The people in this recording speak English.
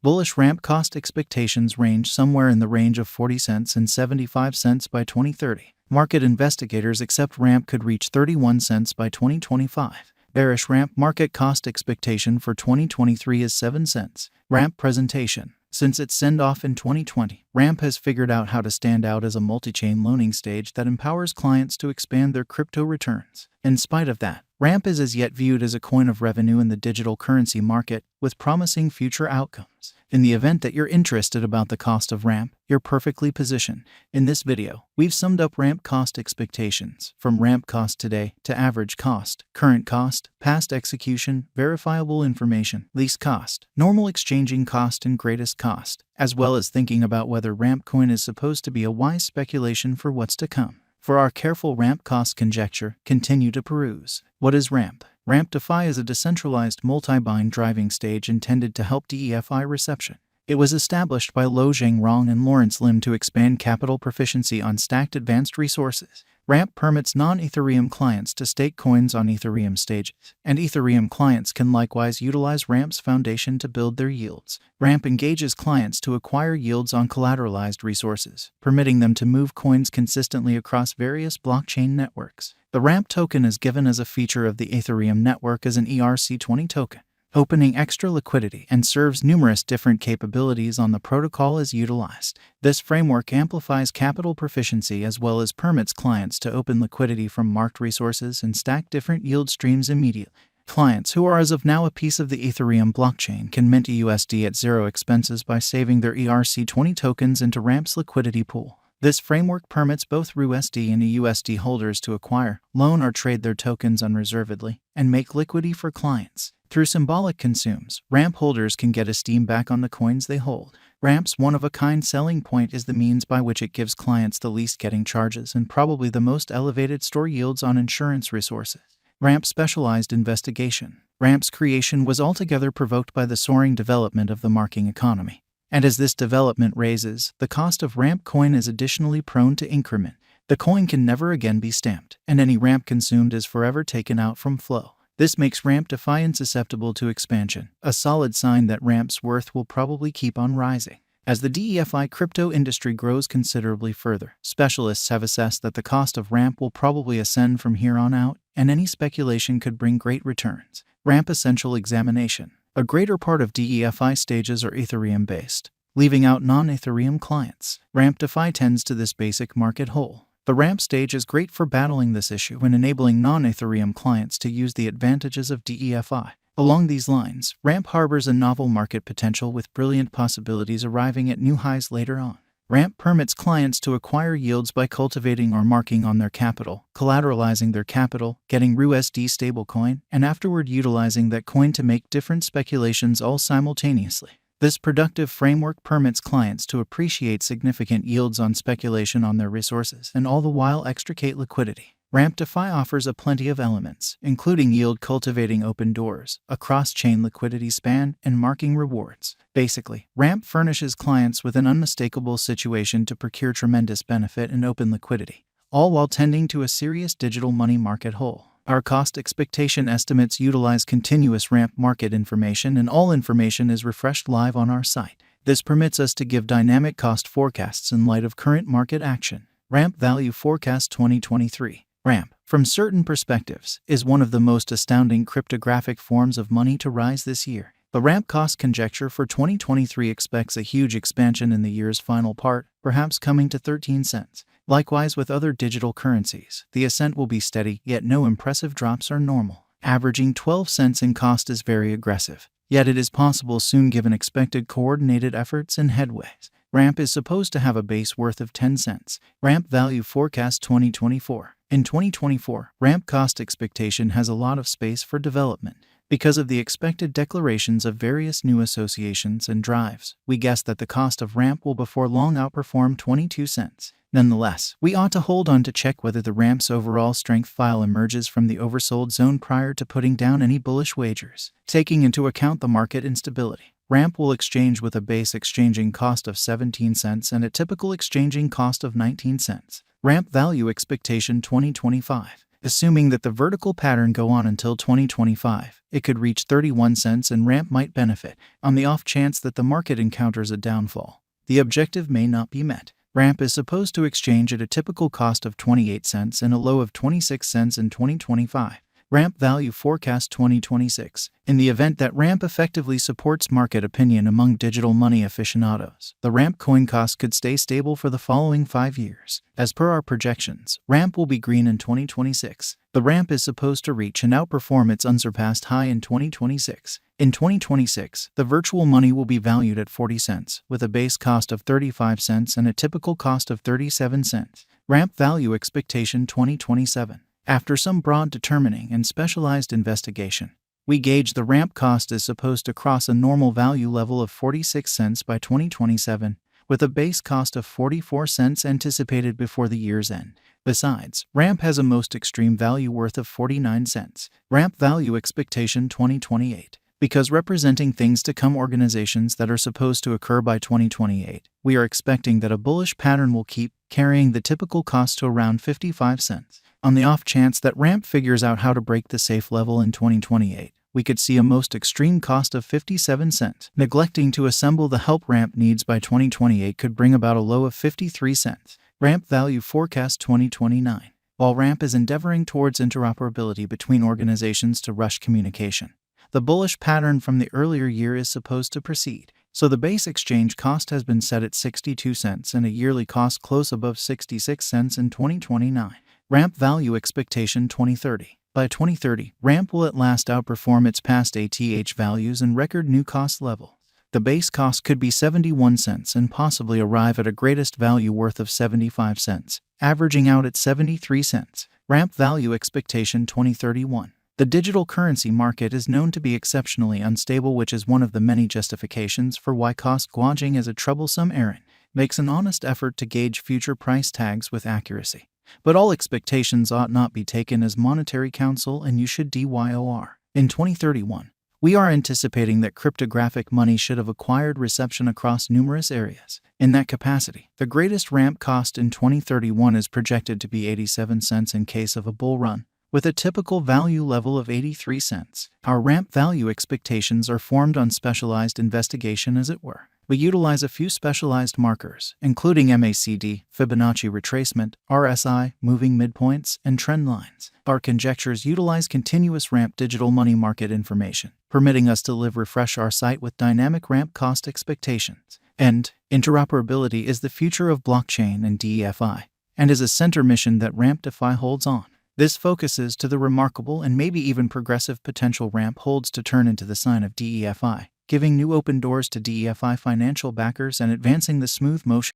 Bullish ramp cost expectations range somewhere in the range of 40 cents and 75 cents by 2030. Market investigators accept ramp could reach 31 cents by 2025. Bearish ramp market cost expectation for 2023 is 7 cents. Ramp presentation. Since its send-off in 2020, Ramp has figured out how to stand out as a multi-chain loaning stage that empowers clients to expand their crypto returns. In spite of that, Ramp is as yet viewed as a coin of revenue in the digital currency market, with promising future outcomes. In the event that you're interested about the cost of Ramp, you're perfectly positioned. In this video, we've summed up Ramp cost expectations, from Ramp cost today to average cost, current cost, past execution, verifiable information, least cost, normal exchanging cost, and greatest cost, as well as thinking about whether Ramp coin is supposed to be a wise speculation for what's to come. For our careful Ramp cost conjecture, continue to peruse. What is Ramp? Ramp DeFi is a decentralized multi-bind driving stage intended to help DeFi reception. It was established by Lo Zhengrong and Lawrence Lim to expand capital proficiency on stacked advanced resources. Ramp permits non-Ethereum clients to stake coins on Ethereum stages, and Ethereum clients can likewise utilize Ramp's foundation to build their yields. Ramp engages clients to acquire yields on collateralized resources, permitting them to move coins consistently across various blockchain networks. The Ramp token is given as a feature of the Ethereum network as an ERC20 token, opening extra liquidity, and serves numerous different capabilities on the protocol as utilized. This framework amplifies capital proficiency as well as permits clients to open liquidity from marked resources and stack different yield streams immediately. Clients who are as of now a piece of the Ethereum blockchain can mint USD at zero expenses by saving their ERC20 tokens into Ramp's liquidity pool. This framework permits both RUSD and USD holders to acquire, loan, or trade their tokens unreservedly, and make liquidity for clients. Through symbolic consumes, Ramp holders can get esteem back on the coins they hold. Ramp's one-of-a-kind selling point is the means by which it gives clients the least getting charges and probably the most elevated store yields on insurance resources. Ramp specialized investigation. Ramp's creation was altogether provoked by the soaring development of the marking economy. And as this development raises, the cost of Ramp coin is additionally prone to increment. The coin can never again be stamped, and any Ramp consumed is forever taken out from flow. This makes Ramp DeFi insusceptible to expansion, a solid sign that Ramp's worth will probably keep on rising. As the DeFi crypto industry grows considerably further, specialists have assessed that the cost of Ramp will probably ascend from here on out, and any speculation could bring great returns. Ramp essential examination. A greater part of DeFi stages are Ethereum-based, leaving out non-Ethereum clients. Ramp DeFi tends to this basic market hole. The Ramp stage is great for battling this issue and enabling non-Ethereum clients to use the advantages of DeFi. Along these lines, Ramp harbors a novel market potential with brilliant possibilities arriving at new highs later on. Ramp permits clients to acquire yields by cultivating or marking on their capital, collateralizing their capital, getting RUSD stablecoin, and afterward utilizing that coin to make different speculations all simultaneously. This productive framework permits clients to appreciate significant yields on speculation on their resources and all the while extricate liquidity. Ramp DeFi offers a plenty of elements, including yield cultivating open doors, a cross-chain liquidity span, and marking rewards. Basically, Ramp furnishes clients with an unmistakable situation to procure tremendous benefit and open liquidity, all while tending to a serious digital money market hole. Our cost expectation estimates utilize continuous Ramp market information, and all information is refreshed live on our site. This permits us to give dynamic cost forecasts in light of current market action. Ramp Value Forecast 2023. Ramp, from certain perspectives, is one of the most astounding cryptographic forms of money to rise this year. The Ramp cost conjecture for 2023 expects a huge expansion in the year's final part, perhaps coming to 13 cents. Likewise with other digital currencies, the ascent will be steady, yet no impressive drops are normal. Averaging 12 cents in cost is very aggressive, yet it is possible soon given expected coordinated efforts and headways. Ramp is supposed to have a base worth of 10 cents. Ramp Value Forecast 2024. In 2024, Ramp cost expectation has a lot of space for development. Because of the expected declarations of various new associations and drives, we guess that the cost of Ramp will before long outperform 22 cents. Nonetheless, we ought to hold on to check whether the Ramp's overall strength file emerges from the oversold zone prior to putting down any bullish wagers. Taking into account the market instability, Ramp will exchange with a base exchanging cost of 17 cents and a typical exchanging cost of 19 cents. Ramp Value Expectation 2025. Assuming that the vertical pattern go on until 2025, it could reach 31 cents and ramp might benefit, on the off chance that the market encounters a downfall. The objective may not be met. Ramp is supposed to exchange at a typical cost of 28 cents and a low of 26 cents in 2025. Ramp value forecast 2026. In the event that Ramp effectively supports market opinion among digital money aficionados, the Ramp coin cost could stay stable for the following 5 years. As per our projections, Ramp will be green in 2026. The Ramp is supposed to reach and outperform its unsurpassed high in 2026. In 2026, the virtual money will be valued at 40 cents, with a base cost of 35 cents and a typical cost of 37 cents. Ramp value expectation 2027. After some broad determining and specialized investigation, we gauge the ramp cost is supposed to cross a normal value level of 46 cents by 2027, with a base cost of 44 cents anticipated before the year's end. Besides, ramp has a most extreme value worth of 49 cents. Ramp value expectation 2028. Because representing things to come organizations that are supposed to occur by 2028, we are expecting that a bullish pattern will keep carrying the typical cost to around 55 cents. On the off chance that Ramp figures out how to break the safe level in 2028, we could see a most extreme cost of 57 cents. Neglecting to assemble the help Ramp needs by 2028 could bring about a low of 53 cents. Ramp value forecast 2029. While Ramp is endeavoring towards interoperability between organizations to rush communication, the bullish pattern from the earlier year is supposed to proceed. So the base exchange cost has been set at 62 cents and a yearly cost close above 66 cents in 2029. Ramp value expectation 2030. By 2030, Ramp will at last outperform its past ATH values and record new cost levels. The base cost could be 71 cents and possibly arrive at a greatest value worth of 75 cents, averaging out at 73 cents. Ramp value expectation 2031. The digital currency market is known to be exceptionally unstable, which is one of the many justifications for why cost gouging is a troublesome errand. Makes an honest effort to gauge future price tags with accuracy. But all expectations ought not be taken as monetary counsel, and you should DYOR. In 2031, we are anticipating that cryptographic money should have acquired reception across numerous areas. In that capacity, the greatest ramp cost in 2031 is projected to be 87 cents in case of a bull run, with a typical value level of 83 cents. Our ramp value expectations are formed on specialized investigation, as it were. We utilize a few specialized markers, including MACD, Fibonacci retracement, RSI, moving midpoints, and trend lines. Our conjectures utilize continuous ramp digital money market information, permitting us to refresh our site with dynamic ramp cost expectations. And interoperability is the future of blockchain and DeFi, and is a center mission that Ramp DeFi holds on. This focuses to the remarkable and maybe even progressive potential Ramp holds to turn into the sign of DeFi, giving new open doors to DeFi financial backers and advancing the smooth motion